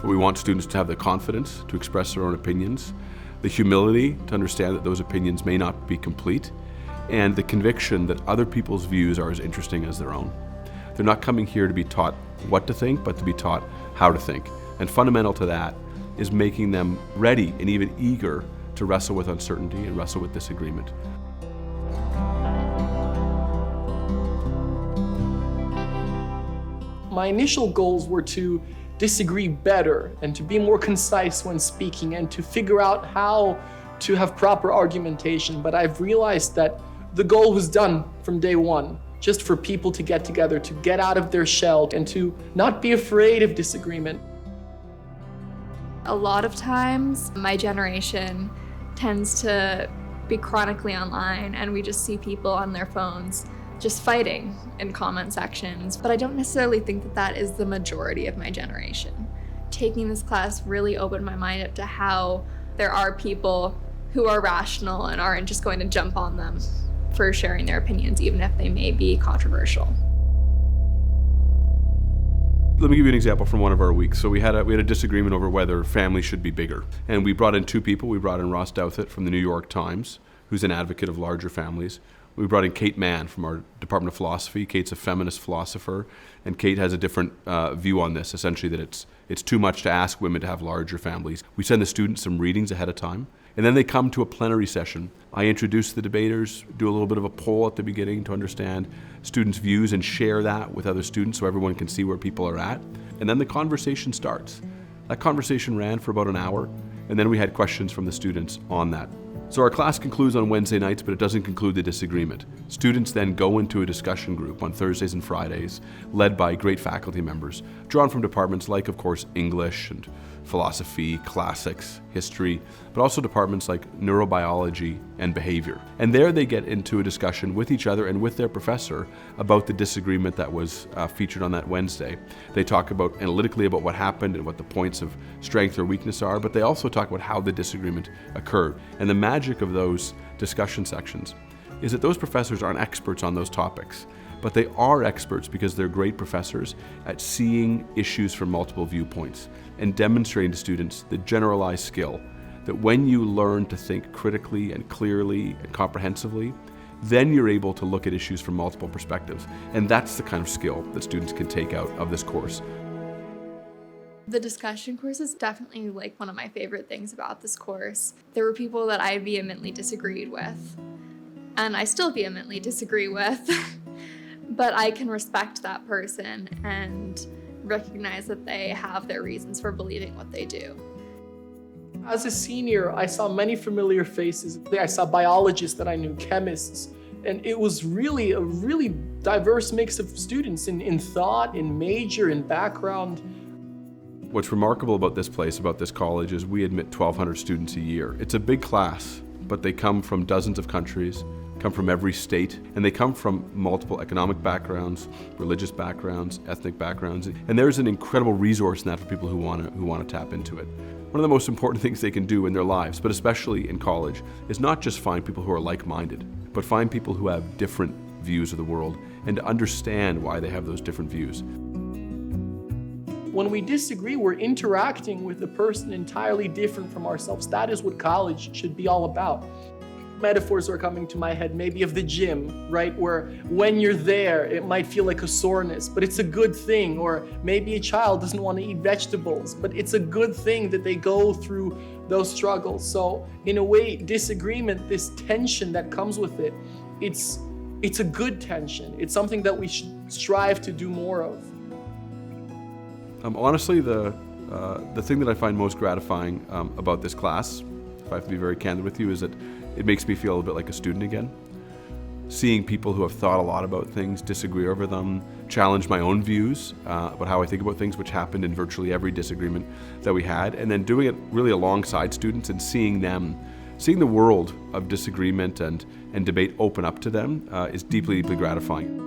But we want students to have the confidence to express their own opinions, the humility to understand that those opinions may not be complete, and the conviction that other people's views are as interesting as their own. They're not coming here to be taught what to think, but to be taught how to think. And fundamental to that is making them ready and even eager to wrestle with uncertainty and wrestle with disagreement. My initial goals were to disagree better and to be more concise when speaking and to figure out how to have proper argumentation. But I've realized that the goal was done from day one, just for people to get together, to get out of their shell and to not be afraid of disagreement. A lot of times, my generation tends to be chronically online and we just see people on their phones just fighting in comment sections. But I don't necessarily think that that is the majority of my generation. Taking this class really opened my mind up to how there are people who are rational and aren't just going to jump on them for sharing their opinions, even if they may be controversial. Let me give you an example from one of our weeks. So we had a disagreement over whether families should be bigger. And we brought in two people. We brought in Ross Douthit from the New York Times, who's an advocate of larger families. We brought in Kate Mann from our Department of Philosophy. Kate's a feminist philosopher, and Kate has a different view on this, essentially that it's too much to ask women to have larger families. We send the students some readings ahead of time, and then they come to a plenary session. I introduce the debaters, do a little bit of a poll at the beginning to understand students' views and share that with other students so everyone can see where people are at. And then the conversation starts. That conversation ran for about an hour, and then we had questions from the students on that. So our class concludes on Wednesday nights, but it doesn't conclude the disagreement. Students then go into a discussion group on Thursdays and Fridays, led by great faculty members, drawn from departments like, of course, English and philosophy, classics, history, but also departments like neurobiology and behavior. And there they get into a discussion with each other and with their professor about the disagreement that was featured on that Wednesday. They talk analytically about what happened and what the points of strength or weakness are, but they also talk about how the disagreement occurred. And the magic of those discussion sections is that those professors aren't experts on those topics, but they are experts because they're great professors at seeing issues from multiple viewpoints and demonstrating to students the generalized skill that when you learn to think critically and clearly and comprehensively, then you're able to look at issues from multiple perspectives. And that's the kind of skill that students can take out of this course. The discussion course is definitely one of my favorite things about this course. There were people that I vehemently disagreed with, and I still vehemently disagree with, but I can respect that person and recognize that they have their reasons for believing what they do. As a senior, I saw many familiar faces. I saw biologists that I knew, chemists, and it was really a really diverse mix of students in thought, in major, in background. What's remarkable about this place, about this college, is we admit 1,200 students a year. It's a big class, but they come from dozens of countries, come from every state, and they come from multiple economic backgrounds, religious backgrounds, ethnic backgrounds, and there's an incredible resource in that for people who want to tap into it. One of the most important things they can do in their lives, but especially in college, is not just find people who are like-minded, but find people who have different views of the world and to understand why they have those different views. When we disagree, we're interacting with a person entirely different from ourselves. That is what college should be all about. Metaphors are coming to my head, maybe of the gym, right? Where when you're there, it might feel like a soreness, but it's a good thing. Or maybe a child doesn't want to eat vegetables, but it's a good thing that they go through those struggles. So in a way, disagreement, this tension that comes with it, it's a good tension. It's something that we should strive to do more of. Honestly, the thing that I find most gratifying about this class, if I have to be very candid with you, is that it makes me feel a little bit like a student again. Seeing people who have thought a lot about things, disagree over them, challenge my own views about how I think about things, which happened in virtually every disagreement that we had, and then doing it really alongside students and seeing the world of disagreement and debate open up to them is deeply, deeply gratifying.